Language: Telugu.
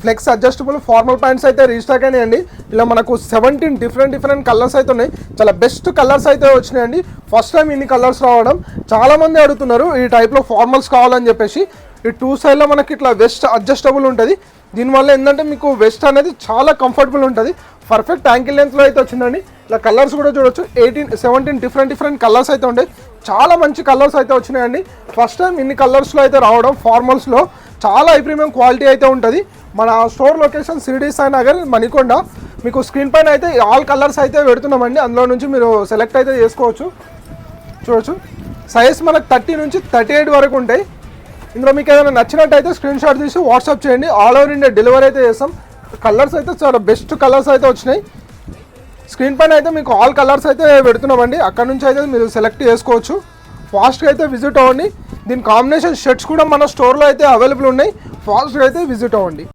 ఫ్లెక్స్ అడ్జస్టబుల్ ఫార్మల్ ప్యాంట్స్ అయితే రీస్టాక్ అయినాయండి. ఇలా మనకు 17 డిఫరెంట్ కలర్స్ అయితే ఉన్నాయి. చాలా బెస్ట్ కలర్స్ అయితే వచ్చినాయండి. ఫస్ట్ టైం ఇన్ని కలర్స్ రావడం. చాలామంది అడుగుతున్నారు ఈ టైప్లో ఫార్మల్స్ కావాలని చెప్పేసి. ఈ 2 సైడ్లో మనకి ఇట్లా వెస్ట్ అడ్జస్టబుల్ ఉంటుంది. దీనివల్ల ఏంటంటే మీకు వెస్ట్ అనేది చాలా కంఫర్టబుల్ ఉంటుంది. పర్ఫెక్ట్ యాంకిల్ లెంత్లో అయితే వచ్చిందండి. ఇలా కలర్స్ కూడా చూడొచ్చు. 17 డిఫరెంట్ కలర్స్ అయితే ఉంటాయి. చాలా మంచి కలర్స్ అయితే వచ్చినాయండి. ఫస్ట్ టైం ఇన్ని కలర్స్లో అయితే రావడం. ఫార్మల్స్లో చాలా హై ప్రీమియం క్వాలిటీ అయితే ఉంటుంది. మన స్టోర్ లొకేషన్ సిరిడి సాయి నగర్ మణికొండ. మీకు స్క్రీన్ పైన అయితే ఆల్ కలర్స్ అయితే పెడుతున్నామండి. అందులో నుంచి మీరు సెలెక్ట్ అయితే చేసుకోవచ్చు. చూడొచ్చు సైజ్ మనకు 30 నుంచి 38 వరకు ఉంటాయి. ఇందులో మీకు ఏదైనా నచ్చినట్టయితే స్క్రీన్ షాట్ తీసి వాట్సాప్ చేయండి. ఆల్ ఓవర్ ఇండియా డెలివరీ అయితే చేస్తాం. కలర్స్ అయితే చాలా బెస్ట్ కలర్స్ అయితే వచ్చినాయి. స్క్రీన్ పైన అయితే మీకు ఆల్ కలర్స్ అయితే పెడుతున్నామండి. అక్కడ నుంచి అయితే మీరు సెలెక్ట్ చేసుకోవచ్చు. ఫాస్ట్గా అయితే విజిట్ అవ్వండి. దీని కాంబినేషన్ షర్ట్స్ కూడా మన స్టోర్లో అయితే అవైలబుల్ ఉన్నాయి. ఫాస్ట్గా అయితే విజిట్ అవ్వండి.